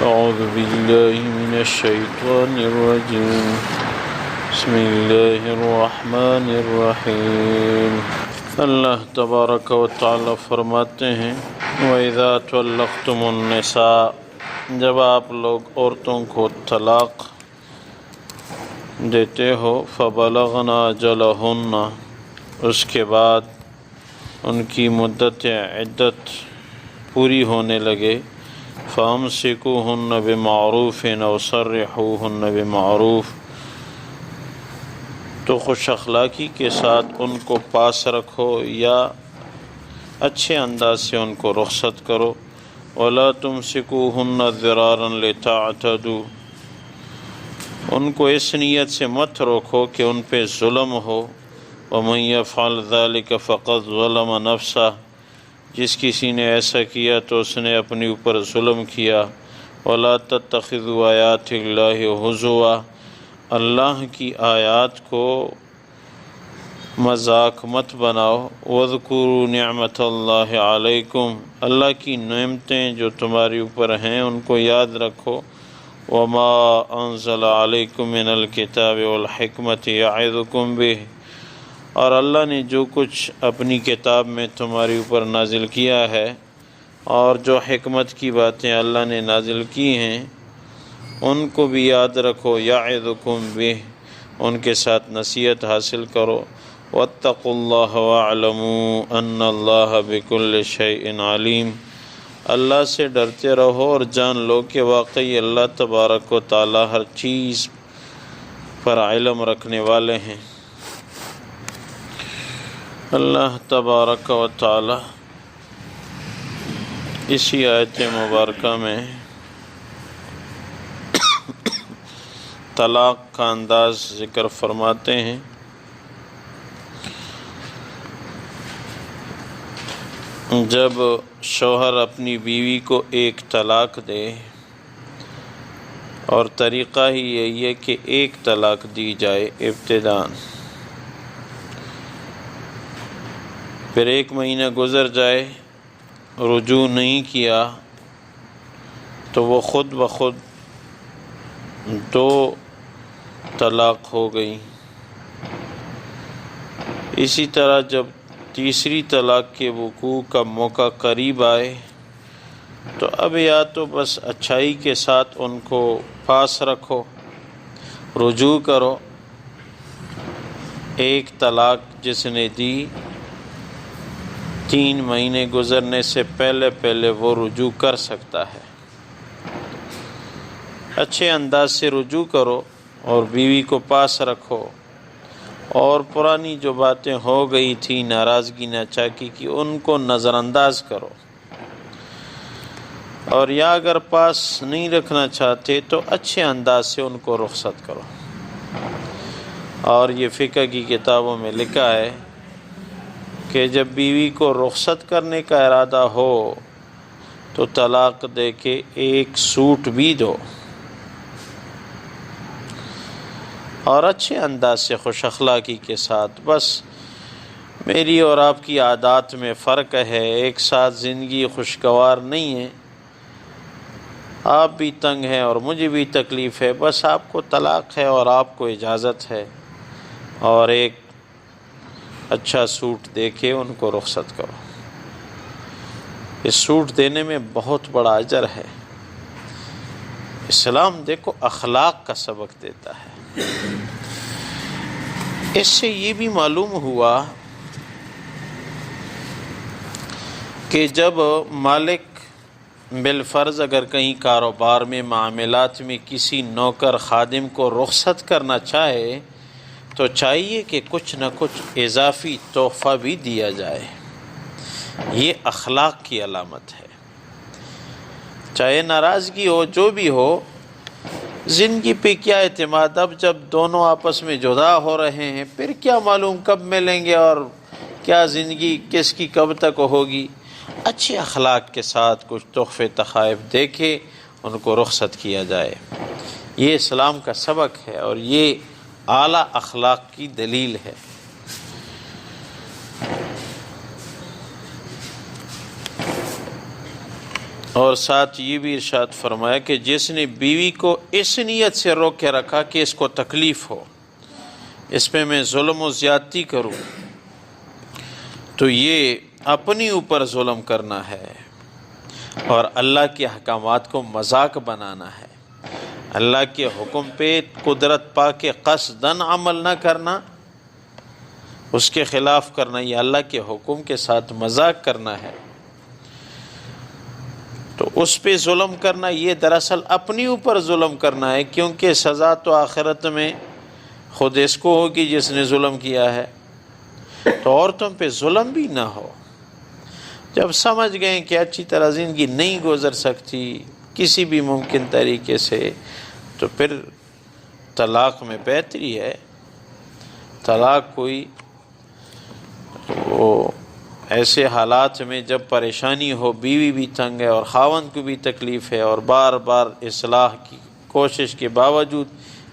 أعوذ بالله من الشيطان الرجيم بسم الله الرحمن الرحیم۔ اللہ تبارک و تعالی فرماتے ہیں وَإِذَا طَلَّقْتُمُ النِّسَاءَ، جب آپ لوگ عورتوں کو طلاق دیتے ہو، فَبَلَغْنَ أَجَلَهُنَّ، اس کے بعد ان کی مدت عدت پوری ہونے لگے، فَأَمْسِكُوهُنَّ بِمَعْرُوفٍ أَوْ سَرِّحُوهُنَّ بِمَعْرُوفٍ، تو خوش اخلاقی کے ساتھ ان کو پاس رکھو یا اچھے انداز سے ان کو رخصت کرو۔ وَلَا تُمْسِكُوهُنَّ ضِرَارًا لِتَعْتَدُوا، ان کو اس نیت سے مت روکو کہ ان پہ ظلم ہو۔ وَمَنْ يَفْعَلْ ذَلِكَ فَقَدْ ظَلَمَ نَفْسَهُ، جس کسی نے ایسا کیا تو اس نے اپنے اوپر ظلم کیا۔ وَلَا تَتَّخِذُوا آیَاتِ اللَّهِ هُزُوًا، اللہ کی آیات کو مذاق مت بناؤ۔ وَاذْكُرُوا نِعْمَةَ اللَّهِ عَلَيْكُمْ، اللہ کی نعمتیں جو تمہارے اوپر ہیں ان کو یاد رکھو۔ وَمَا أَنزَلَ عَلَيْكُم مِّنَ الْكِتَابِ وَالْحِكْمَةِ يَعِظُكُم بِهِ، اور اللہ نے جو کچھ اپنی کتاب میں تمہارے اوپر نازل کیا ہے اور جو حکمت کی باتیں اللہ نے نازل کی ہیں ان کو بھی یاد رکھو۔ یعظکم بہ، ان کے ساتھ نصیحت حاصل کرو۔ واتقوا اللہ واعلموا ان اللہ بکل شیء علیم، اللہ سے ڈرتے رہو اور جان لو کہ واقعی اللہ تبارک و تعالی ہر چیز پر علم رکھنے والے ہیں۔ اللہ تبارک و تعالی اسی آیت مبارکہ میں طلاق کا انداز ذکر فرماتے ہیں۔ جب شوہر اپنی بیوی کو ایک طلاق دے، اور طریقہ ہی یہی ہے کہ ایک طلاق دی جائے ابتداً، پھر 1 مہینہ گزر جائے، رجوع نہیں کیا تو وہ خود بخود 2 طلاق ہو گئی۔ اسی طرح جب تیسری طلاق کے وقوع کا موقع قریب آئے تو اب یا تو بس اچھائی کے ساتھ ان کو پاس رکھو، رجوع کرو۔ 1 طلاق جس نے دی 3 مہینے گزرنے سے پہلے وہ رجوع کر سکتا ہے۔ اچھے انداز سے رجوع کرو اور بیوی کو پاس رکھو، اور پرانی جو باتیں ہو گئی تھی، ناراضگی ناچاکی کی، ان کو نظر انداز کرو۔ اور یا اگر پاس نہیں رکھنا چاہتے تو اچھے انداز سے ان کو رخصت کرو۔ اور یہ فقہ کی کتابوں میں لکھا ہے کہ جب بیوی کو رخصت کرنے کا ارادہ ہو تو طلاق دے کے 1 سوٹ بھی دو، اور اچھے انداز سے خوش اخلاقی کے ساتھ۔ بس میری اور آپ کی عادات میں فرق ہے، ایک ساتھ زندگی خوشگوار نہیں ہے، آپ بھی تنگ ہیں اور مجھے بھی تکلیف ہے، بس آپ کو طلاق ہے اور آپ کو اجازت ہے، اور ایک اچھا سوٹ دے کے ان کو رخصت کرو۔ اس سوٹ دینے میں بہت بڑا اجر ہے۔ اسلام دیکھو اخلاق کا سبق دیتا ہے۔ اس سے یہ بھی معلوم ہوا کہ جب مالک بالفرض اگر کہیں کاروبار میں معاملات میں کسی نوکر خادم کو رخصت کرنا چاہے تو چاہیے کہ کچھ نہ کچھ اضافی تحفہ بھی دیا جائے۔ یہ اخلاق کی علامت ہے۔ چاہے ناراضگی ہو، جو بھی ہو، زندگی پہ کیا اعتماد، اب جب دونوں آپس میں جدا ہو رہے ہیں پھر کیا معلوم کب ملیں گے اور کیا زندگی کس کی کب تک ہوگی۔ اچھے اخلاق کے ساتھ کچھ تحفے تحائف دے کے ان کو رخصت کیا جائے۔ یہ اسلام کا سبق ہے اور یہ اعلیٰ اخلاق کی دلیل ہے۔ اور ساتھ یہ بھی ارشاد فرمایا کہ جس نے بیوی کو اس نیت سے روک کے رکھا کہ اس کو تکلیف ہو، اس پہ میں ظلم و زیادتی کروں، تو یہ اپنی اوپر ظلم کرنا ہے اور اللہ کے احکامات کو مذاق بنانا ہے۔ اللہ کے حکم پہ قدرت پا کے قصداً عمل نہ کرنا، اس کے خلاف کرنا، یہ اللہ کے حکم کے ساتھ مذاق کرنا ہے۔ تو اس پہ ظلم کرنا یہ دراصل اپنی اوپر ظلم کرنا ہے، کیونکہ سزا تو آخرت میں خود اس کو ہوگی جس نے ظلم کیا ہے۔ تو عورتوں پہ ظلم بھی نہ ہو۔ جب سمجھ گئے کہ اچھی طرح زندگی نہیں گزر سکتی کسی بھی ممکن طریقے سے، تو پھر طلاق میں بہتری ہے۔ طلاق کوئی وہ ایسے حالات میں جب پریشانی ہو، بیوی بھی تنگ ہے اور خاوند کو بھی تکلیف ہے اور بار بار اصلاح کی کوشش کے باوجود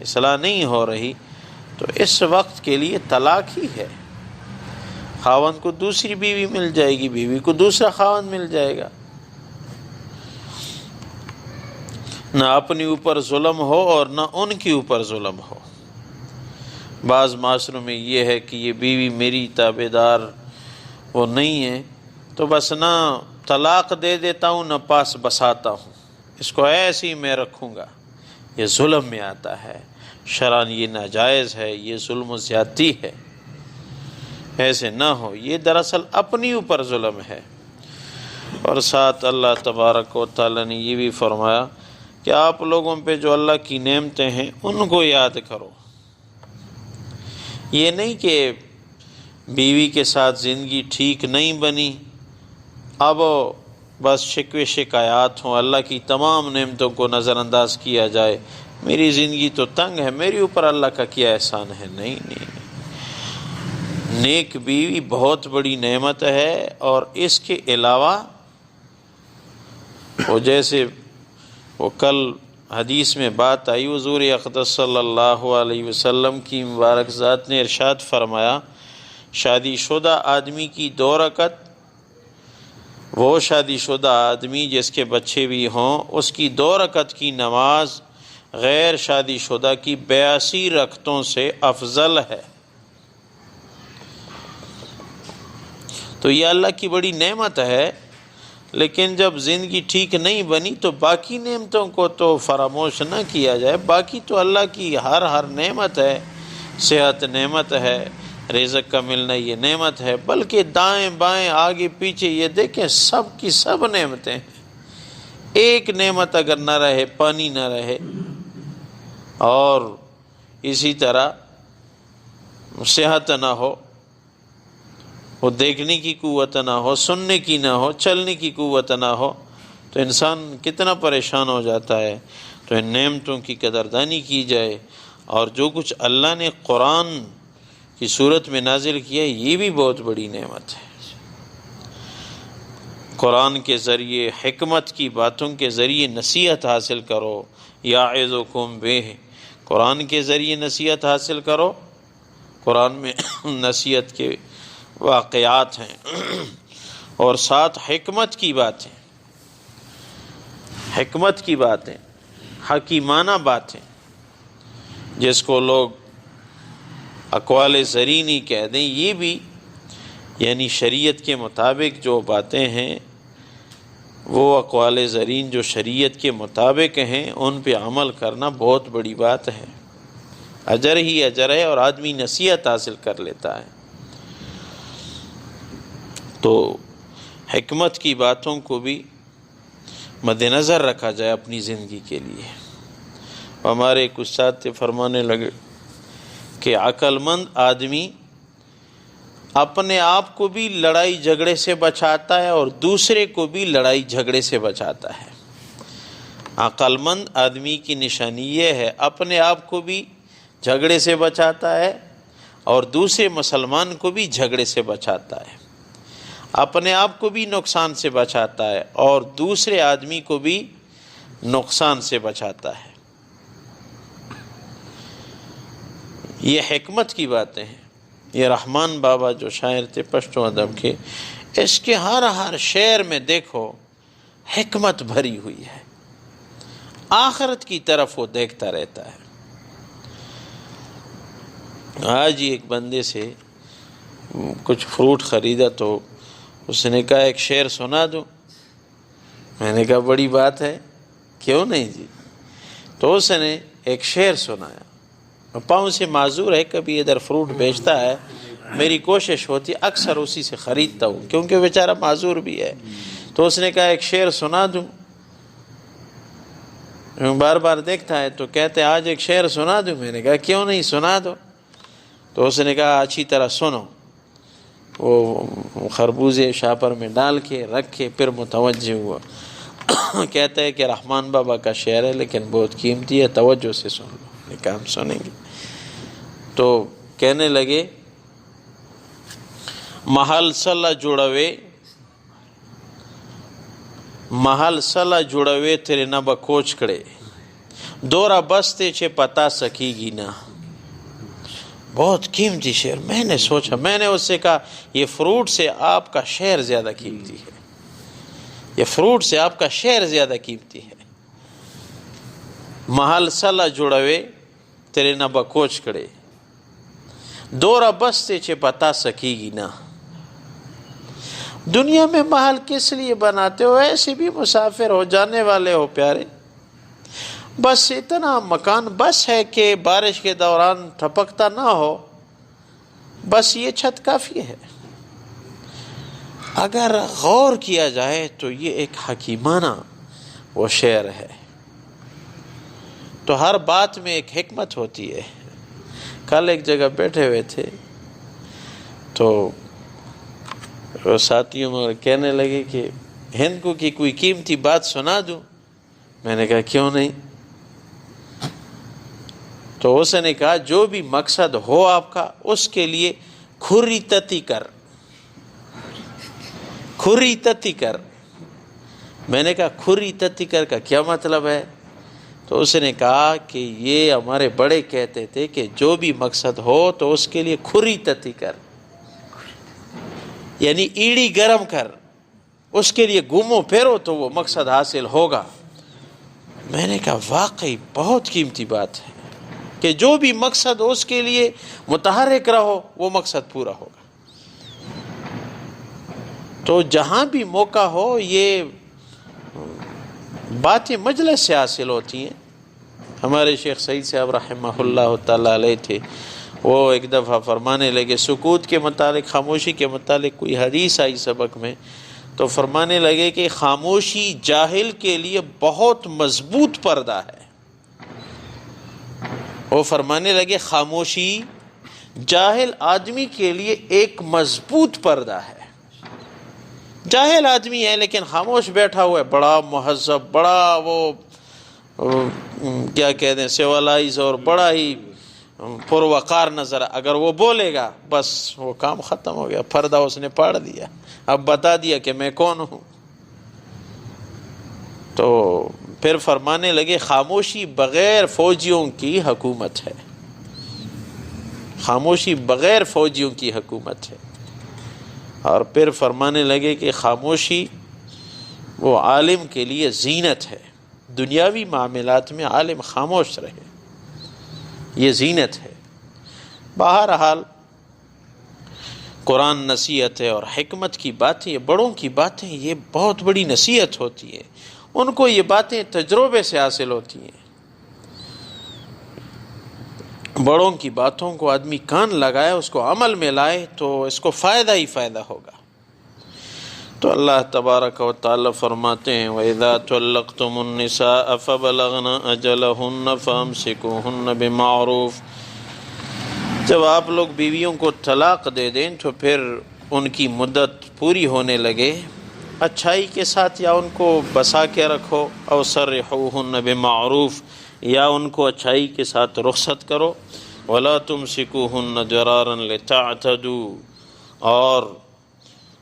اصلاح نہیں ہو رہی، تو اس وقت کے لیے طلاق ہی ہے۔ خاوند کو دوسری بیوی مل جائے گی، بیوی کو دوسرا خاوند مل جائے گا۔ نہ اپنی اوپر ظلم ہو اور نہ ان کے اوپر ظلم ہو۔ بعض معاشروں میں یہ ہے کہ یہ بیوی میری تابع دار وہ نہیں ہے، تو بس نہ طلاق دے دیتا ہوں نہ پاس بساتا ہوں، اس کو ایسے ہی میں رکھوں گا۔ یہ ظلم میں آتا ہے، شرعاً یہ ناجائز ہے، یہ ظلم و زیادتی ہے۔ ایسے نہ ہو، یہ دراصل اپنی اوپر ظلم ہے۔ اور ساتھ اللہ تبارک و تعالیٰ نے یہ بھی فرمایا کہ آپ لوگوں پہ جو اللہ کی نعمتیں ہیں ان کو یاد کرو۔ یہ نہیں کہ بیوی کے ساتھ زندگی ٹھیک نہیں بنی، اب بس شکوے شکایات ہوں، اللہ کی تمام نعمتوں کو نظر انداز کیا جائے، میری زندگی تو تنگ ہے، میرے اوپر اللہ کا کیا احسان ہے۔ نہیں نہیں، نیک بیوی بہت بڑی نعمت ہے۔ اور اس کے علاوہ وہ جیسے وہ کل حدیث میں بات آئی، حضور اقدس صلی اللہ علیہ وسلم کی مبارک ذات نے ارشاد فرمایا، شادی شدہ آدمی کی 2 رکعت، وہ شادی شدہ آدمی جس کے بچے بھی ہوں، اس کی 2 رکعت کی نماز غیر شادی شدہ کی 82 رکعتوں سے افضل ہے۔ تو یہ اللہ کی بڑی نعمت ہے، لیکن جب زندگی ٹھیک نہیں بنی تو باقی نعمتوں کو تو فراموش نہ کیا جائے۔ باقی تو اللہ کی ہر نعمت ہے، صحت نعمت ہے، رزق کا ملنا یہ نعمت ہے، بلکہ دائیں بائیں آگے پیچھے یہ دیکھیں سب کی سب نعمتیں ہیں۔ ایک نعمت اگر نہ رہے، پانی نہ رہے، اور اسی طرح صحت نہ ہو، وہ دیکھنے کی قوت نہ ہو، سننے کی نہ ہو، چلنے کی قوت نہ ہو، تو انسان کتنا پریشان ہو جاتا ہے۔ تو ان نعمتوں کی قدردانی کی جائے، اور جو کچھ اللہ نے قرآن کی صورت میں نازل کیا ہے یہ بھی بہت بڑی نعمت ہے۔ قرآن کے ذریعے، حکمت کی باتوں کے ذریعے نصیحت حاصل کرو، یعظکم بہ، قرآن کے ذریعے نصیحت حاصل کرو۔ قرآن میں نصیحت کے واقعات ہیں، اور ساتھ حکمت کی باتیں، حکمت کی باتیں، حکیمانہ باتیں، جس کو لوگ اقوال زرینی کہہ دیں، یہ بھی یعنی شریعت کے مطابق جو باتیں ہیں، وہ اقوال زرین جو شریعت کے مطابق ہیں، ان پہ عمل کرنا بہت بڑی بات ہے۔ اجر ہی اجر ہے، اور آدمی نصیحت حاصل کر لیتا ہے۔ تو حکمت کی باتوں کو بھی مد نظر رکھا جائے اپنی زندگی کے لیے۔ ہمارے ایک استاد تھے، فرمانے لگے کہ عقل مند آدمی اپنے آپ کو بھی لڑائی جھگڑے سے بچاتا ہے اور دوسرے کو بھی لڑائی جھگڑے سے بچاتا ہے۔ عقل مند آدمی کی نشانی یہ ہے، اپنے آپ کو بھی جھگڑے سے بچاتا ہے اور دوسرے مسلمان کو بھی جھگڑے سے بچاتا ہے، اپنے آپ کو بھی نقصان سے بچاتا ہے اور دوسرے آدمی کو بھی نقصان سے بچاتا ہے۔ یہ حکمت کی باتیں ہیں۔ یہ رحمان بابا جو شاعر تھے پشتو ادب کے، اس کے ہر شعر میں دیکھو حکمت بھری ہوئی ہے، آخرت کی طرف وہ دیکھتا رہتا ہے۔ آج ہی ایک بندے سے کچھ فروٹ خریدا تو اس نے کہا ایک شعر سنا دوں۔ میں نے کہا بڑی بات ہے، کیوں نہیں جی۔ تو اس نے ایک شعر سنایا۔ پاؤں سے معذور ہے، کبھی ادھر فروٹ بیچتا ہے، میری کوشش ہوتی اکثر اسی سے خریدتا ہوں کیونکہ بیچارہ معذور بھی ہے۔ تو اس نے کہا ایک شعر سنا دوں، بار بار دیکھتا ہے تو کہتے آج ایک شعر سنا دوں۔ میں نے کہا کیوں نہیں، سنا دو۔ تو اس نے کہا اچھی طرح سنو۔ وہ خربوزے شاپر میں ڈال کے رکھ کے پھر متوجہ ہوا۔ کہتا ہے کہ رحمان بابا کا شعر ہے لیکن بہت قیمتی ہے، توجہ سے سن لو۔ میں نے کہا ہم سنیں گے۔ تو کہنے لگے محل سلا جوڑوے تیرے نہ بکوچ کڑے، دورا بستے چھے پتا سکی گی نا۔ بہت قیمتی شعر۔ میں نے سوچا، میں نے اس سے کہا یہ فروٹ سے آپ کا شعر زیادہ قیمتی ہے، یہ فروٹ سے آپ کا شعر زیادہ قیمتی ہے۔ محل سلا جوڑوے تیرے نہ بکوچ کڑے، دورا بستے چھے پتا سکی گی نا۔ دنیا میں محل کس لیے بناتے ہو؟ ایسے بھی مسافر ہو، جانے والے ہو پیارے۔ بس اتنا مکان بس ہے کہ بارش کے دوران ٹھپکتا نہ ہو، بس یہ چھت کافی ہے۔ اگر غور کیا جائے تو یہ ایک حکیمانہ وہ شعر ہے۔ تو ہر بات میں ایک حکمت ہوتی ہے۔ کل ایک جگہ بیٹھے ہوئے تھے تو ساتھیوں میں کہنے لگے کہ ہند کو کی کوئی قیمتی بات سنا دوں۔ میں نے کہا کیوں نہیں۔ تو اس نے کہا جو بھی مقصد ہو آپ کا اس کے لیے کھری تتی کر، کھری تتی کر۔ میں نے کہا کھری تتی کر کا کیا مطلب ہے؟ تو اس نے کہا کہ یہ ہمارے بڑے کہتے تھے کہ جو بھی مقصد ہو تو اس کے لیے کھری تتی کر، یعنی ایڑی گرم کر، اس کے لیے گھومو پھرو تو وہ مقصد حاصل ہوگا۔ میں نے کہا واقعی بہت قیمتی بات ہے کہ جو بھی مقصد ہو اس کے لیے متحرک رہو، وہ مقصد پورا ہوگا۔ تو جہاں بھی موقع ہو یہ باتیں مجلس سے حاصل ہوتی ہیں۔ ہمارے شیخ سعید صاحب رحمہ اللہ تعالیٰ علیہ تھے، وہ ایک دفعہ فرمانے لگے سکوت کے متعلق، خاموشی کے متعلق کوئی حدیث آئی سبق میں، تو فرمانے لگے کہ خاموشی جاہل کے لیے بہت مضبوط پردہ ہے۔ وہ فرمانے لگے خاموشی جاہل آدمی کے لیے ایک مضبوط پردہ ہے۔ جاہل آدمی ہے لیکن خاموش بیٹھا ہوا ہے، بڑا مہذب، بڑا وہ کیا کہتے ہیں سیولائز اور بڑا ہی پروقار نظر، اگر وہ بولے گا بس وہ کام ختم ہو گیا، پردہ اس نے پاڑ دیا، اب بتا دیا کہ میں کون ہوں۔ تو پھر فرمانے لگے خاموشی بغیر فوجیوں کی حکومت ہے، خاموشی بغیر فوجیوں کی حکومت ہے۔ اور پھر فرمانے لگے کہ خاموشی وہ عالم کے لیے زینت ہے، دنیاوی معاملات میں عالم خاموش رہے، یہ زینت ہے۔ بہرحال قرآن نصیحت ہے اور حکمت کی باتیں، بڑوں کی باتیں یہ بہت بڑی نصیحت ہوتی ہے، ان کو یہ باتیں تجربے سے حاصل ہوتی ہیں۔ بڑوں کی باتوں کو آدمی کان لگائے، اس کو عمل میں لائے تو اس کو فائدہ ہی فائدہ ہوگا۔ تو اللہ تبارک و تعالی فرماتے ہیں وَإِذَا طَلَّقْتُمُ النِّسَاءَ فَبَلَغْنَ أَجَلَهُنَّ فَأَمْسِكُوهُنَّ بِمَعْرُوفٍ، جب آپ لوگ بیویوں کو طلاق دے دیں تو پھر ان کی مدت پوری ہونے لگے، اچھائی کے ساتھ یا ان کو بسا کے رکھو، أَوْ سَرِّحُوهُنَّ بِمَعْرُوفٍ، یا ان کو اچھائی کے ساتھ رخصت کرو، وَلَا تُمْسِكُوهُنَّ ضِرَارًا لِتَعْتَدُوا، اور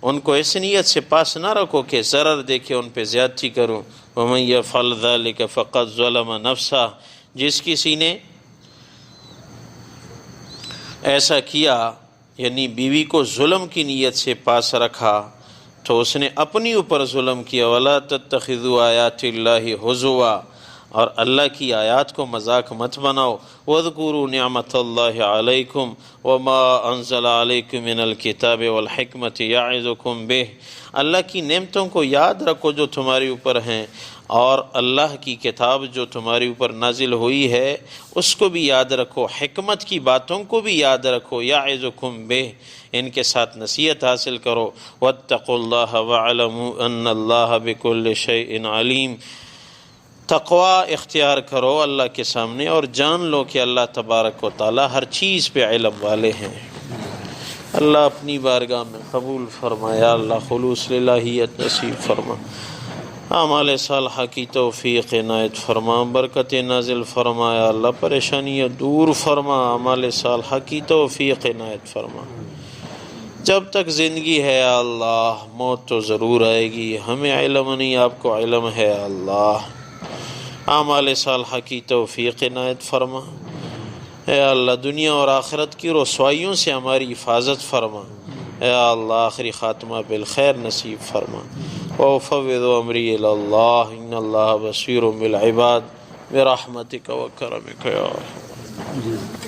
ان کو اس نیت سے پاس نہ رکھو کہ ضرر دے کے ان پہ زیادتی کرو۔ وَمَن يَفْعَلْ ذَلِكَ فَقَدْ ظَلَمَ نَفْسَهُ، جس کسی نے ایسا کیا یعنی بیوی کو ظلم کی نیت سے پاس رکھا تو اس نے اپنی اوپر ظلم کیا۔ وَلَا تَتَّخِذُوا آیَاتِ اللَّهِ هُزُوًا، اور اللہ کی آیات کو مذاق مت بناؤ۔ وَاذْكُرُوا نِعْمَةَ اللَّهِ عَلَيْكُمْ وَمَا أَنزَلَ عَلَيْكُم مِّنَ الْكِتَابِ وَالْحِكْمَةِ يَعِظُكُم بِهِ، اللہ کی نعمتوں کو یاد رکھو جو تمہارے اوپر ہیں، اور اللہ کی کتاب جو تمہارے اوپر نازل ہوئی ہے اس کو بھی یاد رکھو، حکمت کی باتوں کو بھی یاد رکھو، یعظکم بہ، ان کے ساتھ نصیحت حاصل کرو۔ واتقوا اللہ واعلموا ان اللہ بکل شیء علیم، تقوی اختیار کرو اللہ کے سامنے اور جان لو کہ اللہ تبارک و تعالی ہر چیز پہ علم والے ہیں۔ اللہ اپنی بارگاہ میں قبول فرمایا، اللہ خلوص الہیت نصیب فرما، اعمال صالحہ کی توفیق عنایت فرما، برکت نازل فرمایا اللہ، پریشانیاں دور فرما، اعمال صالحہ کی توفیق عنایت فرما۔ جب تک زندگی ہے یا اللہ موت تو ضرور آئے گی، ہمیں علم نہیں آپ کو علم ہے یا اللہ، اعمال صالحہ کی توفیق عنایت فرما۔ اے اللہ دنیا اور آخرت کی رسوائیوں سے ہماری حفاظت فرما، اے اللہ آخری خاتمہ بالخیر نصیب فرما۔ وَأُفَوِّضُ أَمْرِي إِلَى اللَّهِ إِنَّ اللَّهَ بَصِيرٌ بِالْعِبَادِ بِرَحْمَتِكَ وَكَرَمِكَ يَا رَحْمَنُ۔